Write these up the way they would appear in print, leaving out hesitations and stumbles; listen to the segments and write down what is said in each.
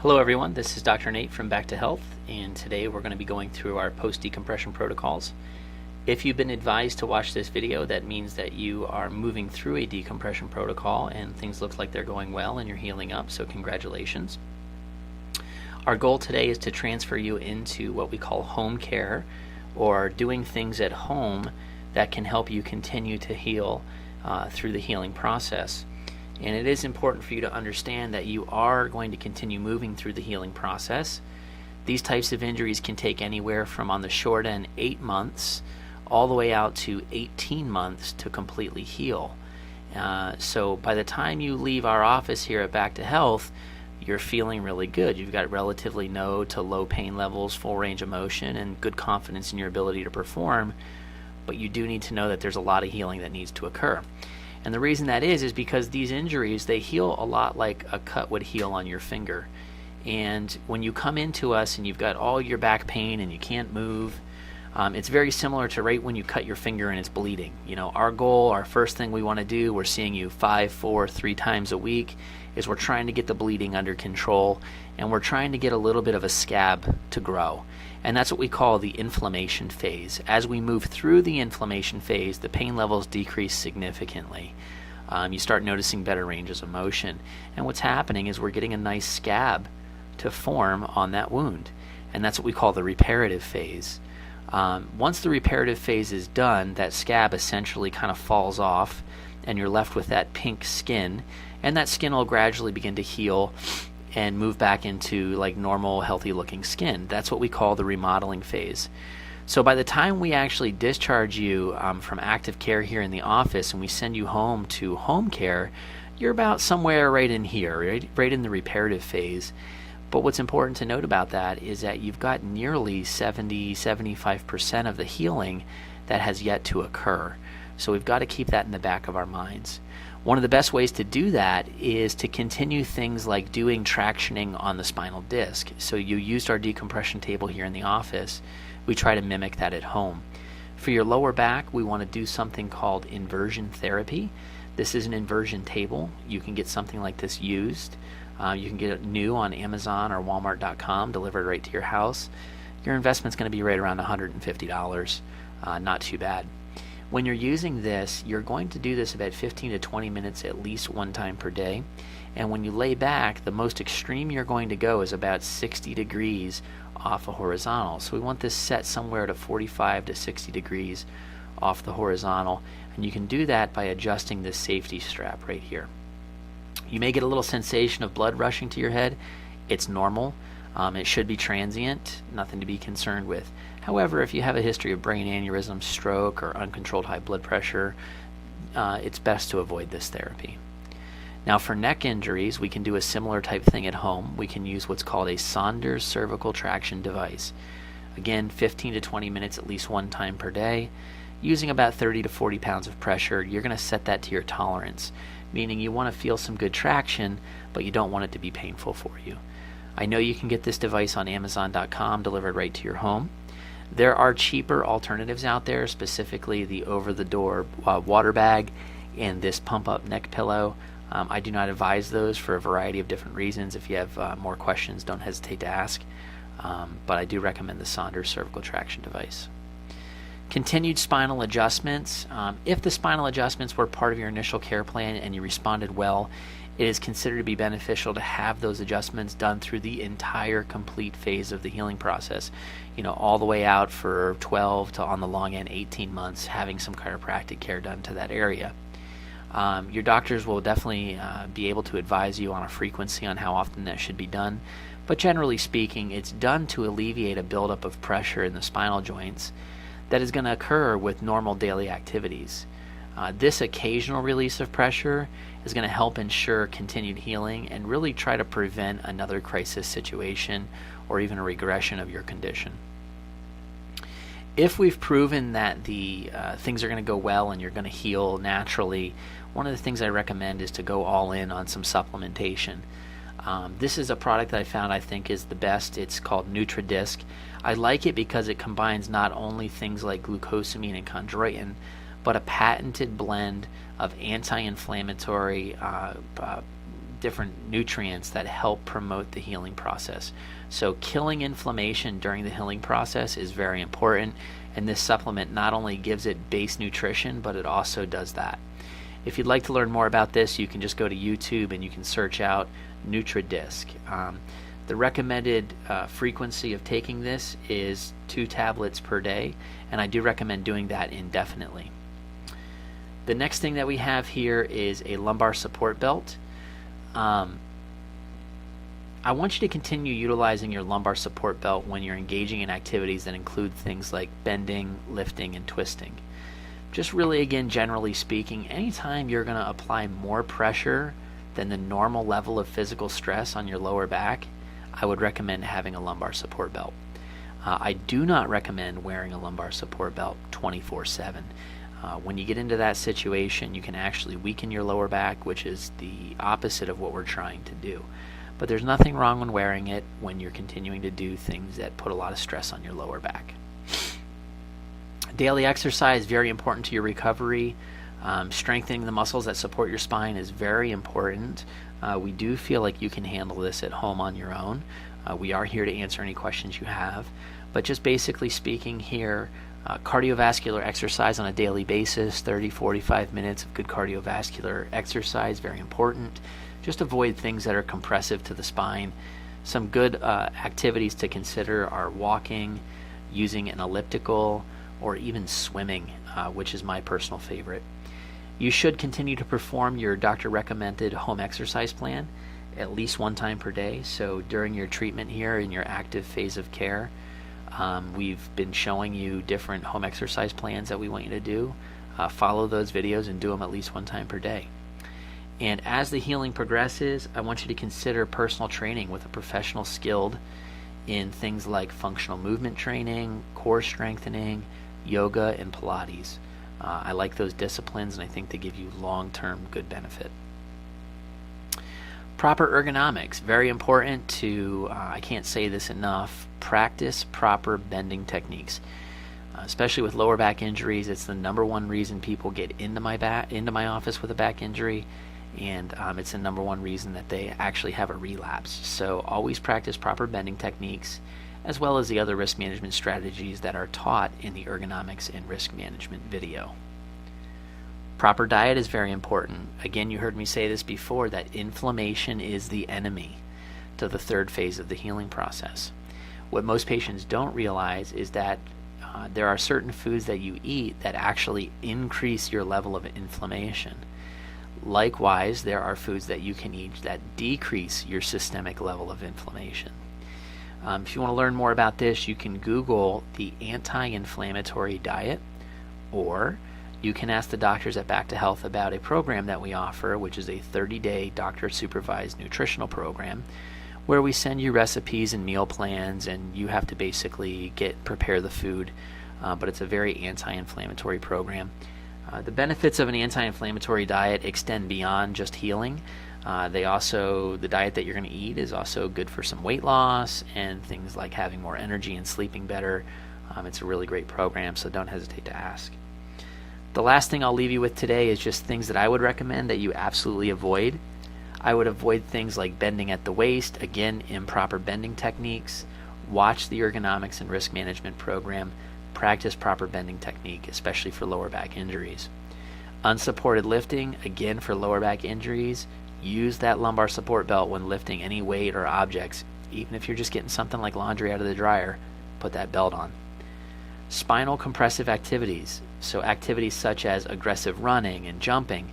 Hello everyone, this is Dr. Nate from Back to Health, and today we're going to be going through our post-decompression protocols. If you've been advised to watch this video, that means that you are moving through a decompression protocol and things look like they're going well and you're healing up, so congratulations. Our goal today is to transfer you into what we call home care, or doing things at home that can help you continue to heal through the healing process. And it is important for you to understand that you are going to continue moving through the healing process. These types of injuries can take anywhere from, on the short end, 8 months all the way out to 18 months to completely heal. So by the time you leave our office here at Back to Health, you're feeling really good. You've got relatively no to low pain levels, full range of motion, and good confidence in your ability to perform. But you do need to know that there's a lot of healing that needs to occur. And the reason that is because these injuries, they heal a lot like a cut would heal on your finger. And when you come into us and you've got all your back pain and you can't move, it's very similar to right when you cut your finger and it's bleeding. You know, our goal, our first thing we want to do, we're seeing you 5, 4, 3 times a week, is we're trying to get the bleeding under control, and we're trying to get a little bit of a scab to grow. And that's what we call the inflammation phase. As we move through the inflammation phase, the pain levels decrease significantly. You start noticing better ranges of motion. And what's happening is we're getting a nice scab to form on that wound. And that's what we call the reparative phase. Once the reparative phase is done, that scab essentially kind of falls off, and you're left with that pink skin. And that skin will gradually begin to heal and move back into like normal, healthy looking skin. That's what we call the remodeling phase. So by the time we actually discharge you from active care here in the office and we send you home to home care, you're about somewhere right in here, right in the reparative phase. But what's important to note about that is that you've got nearly 70-75% of the healing that has yet to occur. So we've got to keep that in the back of our minds. One of the best ways to do that is to continue things like doing tractioning on the spinal disc. So you used our decompression table here in the office. We try to mimic that at home. For your lower back, we want to do something called inversion therapy. This is an inversion table. You can get something like this used. You can get it new on Amazon or Walmart.com, delivered right to your house. Your investment's going to be right around $150. Not too bad. When you're using this, you're going to do this about 15 to 20 minutes at least one time per day. And when you lay back, the most extreme you're going to go is about 60 degrees off a horizontal. So we want this set somewhere to 45 to 60 degrees off the horizontal. And you can do that by adjusting this safety strap right here. You may get a little sensation of blood rushing to your head. It's normal. It should be transient, nothing to be concerned with. However, if you have a history of brain aneurysm, stroke, or uncontrolled high blood pressure, it's best to avoid this therapy. Now for neck injuries, we can do a similar type thing at home. We can use what's called a Saunders cervical traction device. Again, 15 to 20 minutes at least one time per day. Using about 30 to 40 pounds of pressure, you're going to set that to your tolerance, meaning you want to feel some good traction, but you don't want it to be painful for you. I know you can get this device on Amazon.com delivered right to your home. There are cheaper alternatives out there, specifically the over-the-door water bag and this pump-up neck pillow. I do not advise those for a variety of different reasons. If you have more questions, don't hesitate to ask. But I do recommend the Saunders cervical traction device. Continued spinal adjustments. If the spinal adjustments were part of your initial care plan and you responded well, it is considered to be beneficial to have those adjustments done through the entire complete phase of the healing process. You know, all the way out for 12 to, on the long end, 18 months, having some chiropractic care done to that area. Your doctors will definitely be able to advise you on a frequency on how often that should be done. But generally speaking, it's done to alleviate a buildup of pressure in the spinal joints that is going to occur with normal daily activities. This occasional release of pressure is going to help ensure continued healing and really try to prevent another crisis situation or even a regression of your condition. If we've proven that the things are going to go well and you're going to heal naturally, one of the things I recommend is to go all in on some supplementation. This is a product that I found I think is the best. It's called NutriDisc. I like it because it combines not only things like glucosamine and chondroitin, but a patented blend of anti-inflammatory different nutrients that help promote the healing process. So killing inflammation during the healing process is very important, and this supplement not only gives it base nutrition, but it also does that. If you'd like to learn more about this, you can just go to YouTube and you can search out NutriDisc. The recommended frequency of taking this is 2 tablets per day, and I do recommend doing that indefinitely. The next thing that we have here is a lumbar support belt. I want you to continue utilizing your lumbar support belt when you're engaging in activities that include things like bending, lifting, and twisting. Just really, again, generally speaking, anytime you're going to apply more pressure than the normal level of physical stress on your lower back, I would recommend having a lumbar support belt. I do not recommend wearing a lumbar support belt 24/7. When you get into that situation, you can actually weaken your lower back, which is the opposite of what we're trying to do. But there's nothing wrong when wearing it when you're continuing to do things that put a lot of stress on your lower back. Daily exercise, very important to your recovery. Strengthening the muscles that support your spine is very important. We do feel like you can handle this at home on your own. We are here to answer any questions you have. But just basically speaking here, cardiovascular exercise on a daily basis, 30-45 minutes of good cardiovascular exercise, very important. Just avoid things that are compressive to the spine. Some good activities to consider are walking, using an elliptical, or even swimming, which is my personal favorite. You should continue to perform your doctor-recommended home exercise plan at least 1 time per day. So during your treatment here in your active phase of care, we've been showing you different home exercise plans that we want you to do. Follow those videos and do them at least 1 time per day. And as the healing progresses, I want you to consider personal training with a professional skilled in things like functional movement training, core strengthening, yoga, and Pilates. I like those disciplines, and I think they give you long-term good benefit. Proper ergonomics, very important to, I can't say this enough, practice proper bending techniques. Especially with lower back injuries, it's the #1 reason people get into my office with a back injury, and it's the #1 reason that they actually have a relapse. So always practice proper bending techniques, as well as the other risk management strategies that are taught in the ergonomics and risk management video. Proper diet is very important. Again, you heard me say this before, that inflammation is the enemy to the 3rd phase of the healing process. What most patients don't realize is that there are certain foods that you eat that actually increase your level of inflammation. Likewise, there are foods that you can eat that decrease your systemic level of inflammation. If you want to learn more about this, you can Google the anti-inflammatory diet, or you can ask the doctors at Back to Health about a program that we offer, which is a 30-day doctor-supervised nutritional program, where we send you recipes and meal plans, and you have to basically prepare the food. But it's a very anti-inflammatory program. The benefits of an anti-inflammatory diet extend beyond just healing. The diet that you're going to eat is also good for some weight loss and things like having more energy and sleeping better. It's a really great program, so don't hesitate to ask. The last thing I'll leave you with today is just things that I would recommend that you absolutely avoid. I would avoid things like bending at the waist, again, improper bending techniques. Watch the ergonomics and risk management program. Practice proper bending technique, especially for lower back injuries. Unsupported lifting, again, for lower back injuries. Use that lumbar support belt when lifting any weight or objects. Even if you're just getting something like laundry out of the dryer, put that belt on. Spinal compressive activities, so activities such as aggressive running and jumping,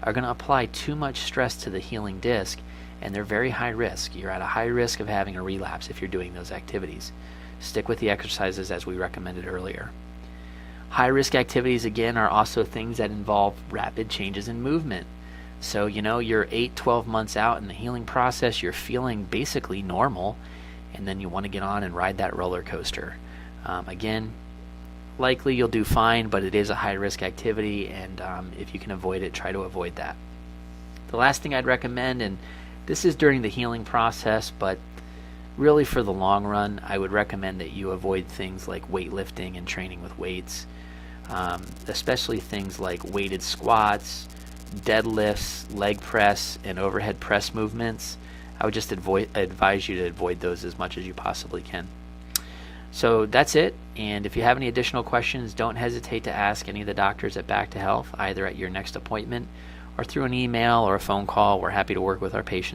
are going to apply too much stress to the healing disc, and they're very high risk. You're at a high risk of having a relapse if you're doing those activities. Stick with the exercises as we recommended earlier. High risk activities, again, are also things that involve rapid changes in movement. So, you're 8-12 months out in the healing process, you're feeling basically normal, and then you want to get on and ride that roller coaster. Again, likely you'll do fine, but it is a high risk activity, and if you can avoid it, try to avoid that. The last thing I'd recommend, and this is during the healing process, but really for the long run, I would recommend that you avoid things like weightlifting and training with weights, especially things like weighted squats, deadlifts, leg press, and overhead press movements, I would just advise you to avoid those as much as you possibly can. So that's it, and if you have any additional questions, don't hesitate to ask any of the doctors at Back to Health, either at your next appointment or through an email or a phone call. We're happy to work with our patients.